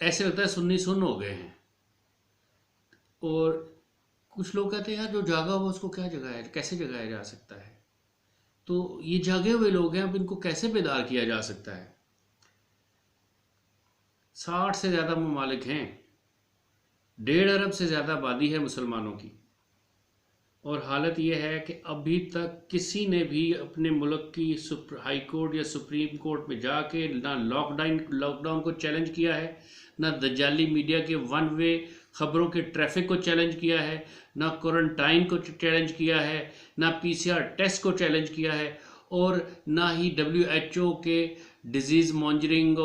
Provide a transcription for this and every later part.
ایسے لگتا ہے سنی سن ہو گئے ہیں. اور کچھ لوگ کہتے ہیں یار جو جاگا ہوا اس کو کیا جگایا، کیسے جگایا جا سکتا ہے؟ تو یہ جاگے ہوئے لوگ ہیں، اب ان کو کیسے بیدار کیا جا سکتا ہے؟ 60 سے زیادہ ممالک ہیں، 1.5 ارب سے زیادہ آبادی ہے مسلمانوں کی، اور حالت یہ ہے کہ ابھی تک کسی نے بھی اپنے ملک کی ہائی کورٹ یا سپریم کورٹ میں جا کے نہ لاک ڈاؤن کو چیلنج کیا ہے، نہ دجالی میڈیا کے ون وے خبروں کے ٹریفک کو چیلنج کیا ہے، نہ کوارنٹائن کو چیلنج کیا ہے، نہ PCR ٹیسٹ کو چیلنج کیا ہے، اور نہ ہی WHO کے ڈیزیز مانجرنگ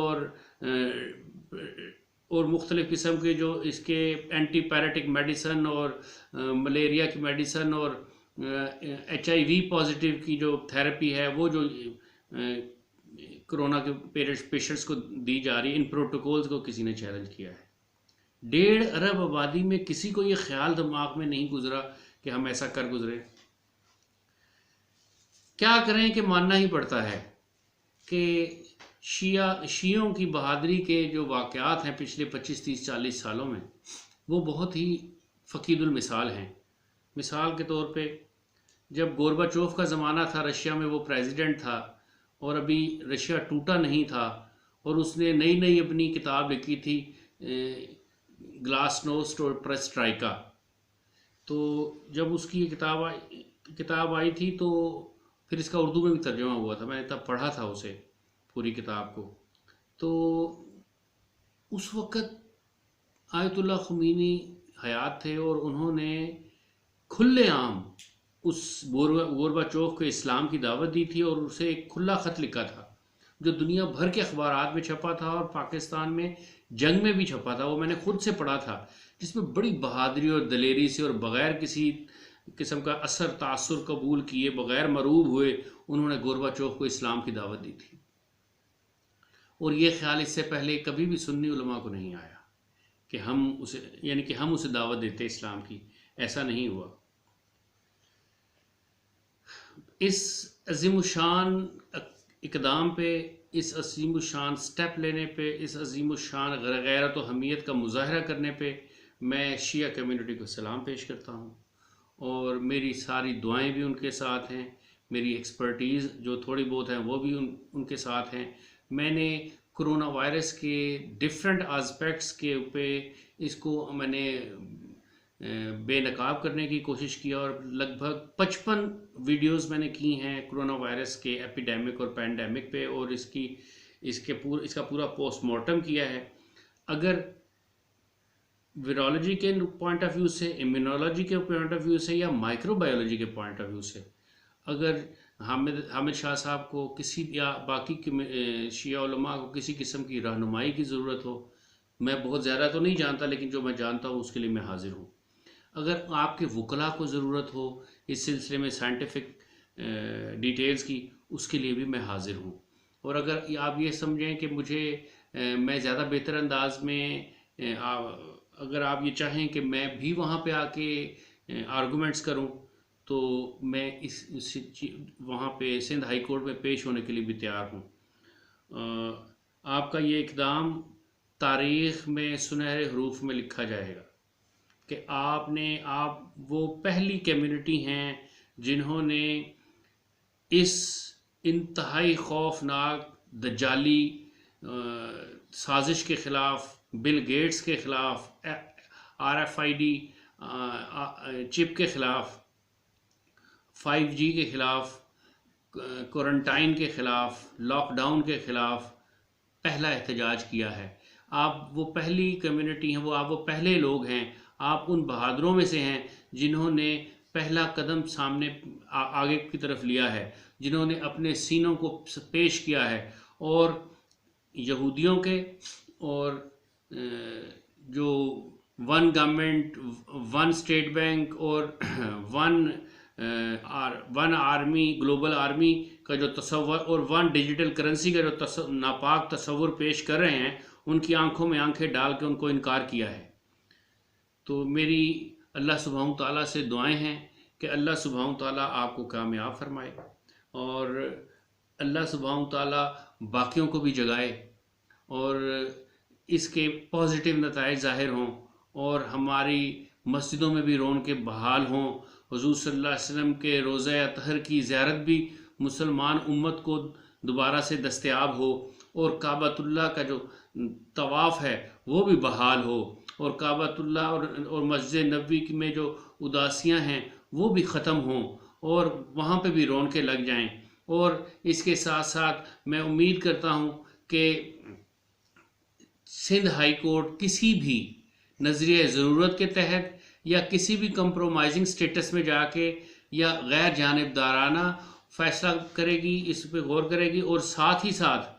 اور مختلف قسم کے جو اس کے اینٹی پیراٹک میڈیسن اور ملیریا کی میڈیسن اور HIV پازیٹیو کی جو تھیراپی ہے، وہ جو کرونا کے پیشنٹس کو دی جا رہی ہے، ان پروٹوکولز کو کسی نے چیلنج کیا ہے؟ 1.5 ارب آبادی میں کسی کو یہ خیال دماغ میں نہیں گزرا کہ ہم ایسا کر گزرے. کیا کریں کہ ماننا ہی پڑتا ہے کہ شیعوں کی بہادری کے جو واقعات ہیں پچھلے 25 30 40 سالوں میں، وہ بہت ہی فقید المثال ہیں. مثال کے طور پہ جب گورباچوف کا زمانہ تھا، رشیا میں وہ پریزیڈنٹ تھا، اور ابھی رشیا ٹوٹا نہیں تھا، اور اس نے نئی اپنی کتاب لکھی تھی گلاس نوسٹ اور پریسٹرائکا. تو جب اس کی یہ کتاب آئی تھی تو پھر اس کا اردو میں بھی ترجمہ ہوا تھا، میں نے تب پڑھا تھا اسے پوری کتاب کو. تو اس وقت آیت اللہ خمینی حیات تھے، اور انہوں نے کھلے عام اس گورباچوف کو اسلام کی دعوت دی تھی، اور اسے ایک کھلا خط لکھا تھا جو دنیا بھر کے اخبارات میں چھپا تھا، اور پاکستان میں جنگ میں بھی چھپا تھا. وہ میں نے خود سے پڑھا تھا، جس میں بڑی بہادری اور دلیری سے اور بغیر کسی قسم کا اثر تاثر قبول کیے، بغیر مروب ہوئے، انہوں نے گورباچوف کو اسلام کی دعوت دی تھی. اور یہ خیال اس سے پہلے کبھی بھی سنی علماء کو نہیں آیا کہ ہم اسے دعوت دیتے اسلام کی. ایسا نہیں ہوا. اس عظیم الشان اقدام پہ، اس عظیم الشان سٹیپ لینے پہ، اس عظیم الشان غیرت و حمیت کا مظاہرہ کرنے پہ میں شیعہ کمیونٹی کو سلام پیش کرتا ہوں، اور میری ساری دعائیں بھی ان کے ساتھ ہیں. میری ایکسپرٹیز جو تھوڑی بہت ہیں وہ بھی ان کے ساتھ ہیں. میں نے کرونا وائرس کے ڈفرینٹ آسپیکٹس کے پہ اس کو میں نے بے نقاب کرنے کی کوشش کیا، اور لگ بھگ 55 ویڈیوز میں نے کی ہیں کرونا وائرس کے ایپیڈیمک اور پینڈیمک پہ، اور اس کا پورا پوسٹ مارٹم کیا ہے. اگر ویرولوجی کے پوائنٹ آف ویو سے، امیونولوجی کے پوائنٹ آف ویو سے، یا مائکرو بایولوجی کے پوائنٹ آف ویو سے، اگر حامد شاہ صاحب کو کسی یا باقی شیعہ علماء کو کسی قسم کی رہنمائی کی ضرورت ہو، میں بہت زیادہ تو نہیں جانتا لیکن جو میں جانتا ہوں اس کے لیے میں حاضر ہوں. اگر آپ کے وکلاء کو ضرورت ہو اس سلسلے میں سائنٹیفک ڈیٹیلز کی، اس کے لیے بھی میں حاضر ہوں. اور اگر آپ یہ سمجھیں کہ میں زیادہ بہتر انداز میں، اگر آپ یہ چاہیں کہ میں بھی وہاں پہ آ کے آرگومنٹس کروں، تو میں وہاں پہ سندھ ہائی کورٹ میں پیش ہونے کے لیے بھی تیار ہوں. آپ کا یہ اقدام تاریخ میں سنہرے حروف میں لکھا جائے گا کہ آپ وہ پہلی کمیونٹی ہیں جنہوں نے اس انتہائی خوفناک دجالی سازش کے خلاف، بل گیٹس کے خلاف، RFID چپ کے خلاف، 5G کے خلاف، کوارنٹائن کے خلاف، لاک ڈاؤن کے خلاف پہلا احتجاج کیا ہے. آپ وہ پہلی کمیونٹی ہیں، آپ وہ پہلے لوگ ہیں، آپ ان بہادروں میں سے ہیں جنہوں نے پہلا قدم سامنے آگے کی طرف لیا ہے، جنہوں نے اپنے سینوں کو پیش کیا ہے، اور یہودیوں کے اور جو one government, one state bank اور ون آرمی، گلوبل آرمی کا جو تصور، اور ون ڈیجیٹل کرنسی کا جو ناپاک تصور پیش کر رہے ہیں، ان کی آنکھوں میں آنکھیں ڈال کے ان کو انکار کیا ہے. تو میری اللہ سبحانہ تعالیٰ سے دعائیں ہیں کہ اللہ سبحانہ تعالیٰ آپ کو کامیاب فرمائے، اور اللہ سبحانہ تعالیٰ باقیوں کو بھی جگائے، اور اس کے پازیٹیو نتائج ظاہر ہوں اور ہماری مسجدوں میں بھی رونقیں بحال ہوں. حضور صلی اللہ علیہ وسلم کے روضہ اطہر کی زیارت بھی مسلمان امت کو دوبارہ سے دستیاب ہو اور کعبۃ اللہ کا جو طواف ہے وہ بھی بحال ہو اور کعبۃ اللہ اور مسجد نبوی میں جو اداسیاں ہیں وہ بھی ختم ہوں اور وہاں پہ بھی رونقیں لگ جائیں. اور اس کے ساتھ ساتھ میں امید کرتا ہوں کہ سندھ ہائی کورٹ کسی بھی نظریہ ضرورت کے تحت یا کسی بھی کمپرومائزنگ سٹیٹس میں جا کے یا غیر جانبدارانہ فیصلہ کرے گی، اس پہ غور کرے گی اور ساتھ ہی ساتھ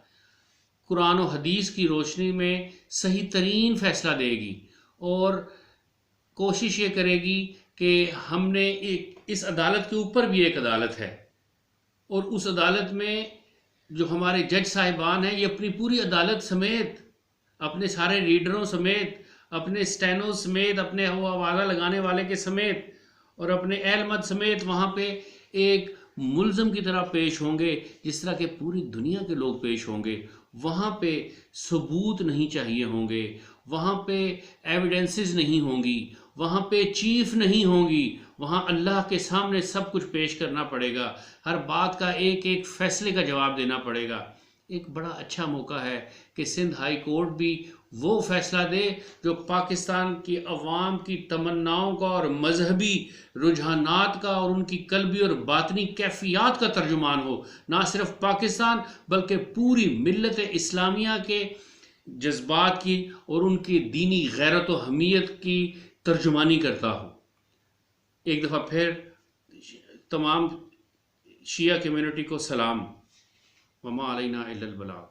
قرآن و حدیث کی روشنی میں صحیح ترین فیصلہ دے گی اور کوشش یہ کرے گی کہ ہم نے اس عدالت کے اوپر بھی ایک عدالت ہے اور اس عدالت میں جو ہمارے جج صاحبان ہیں یہ اپنی پوری عدالت سمیت، اپنے سارے ریڈروں سمیت، اپنے سٹینو سمیت، اپنے حوالہ لگانے والے کے سمیت اور اپنے اہل مت سمیت وہاں پہ ایک ملزم کی طرح پیش ہوں گے جس طرح کہ پوری دنیا کے لوگ پیش ہوں گے. وہاں پہ ثبوت نہیں چاہیے ہوں گے، وہاں پہ ایویڈنسز نہیں ہوں گی، وہاں پہ چیف نہیں ہوں گی، وہاں اللہ کے سامنے سب کچھ پیش کرنا پڑے گا، ہر بات کا ایک ایک فیصلے کا جواب دینا پڑے گا. ایک بڑا اچھا موقع ہے کہ سندھ ہائی کورٹ بھی وہ فیصلہ دے جو پاکستان کی عوام کی تمناؤں کا اور مذہبی رجحانات کا اور ان کی قلبی اور باطنی کیفیات کا ترجمان ہو، نہ صرف پاکستان بلکہ پوری ملت اسلامیہ کے جذبات کی اور ان کی دینی غیرت و حمیت کی ترجمانی کرتا ہو. ایک دفعہ پھر تمام شیعہ کمیونٹی کو سلام. وما علینا الا البلاغ.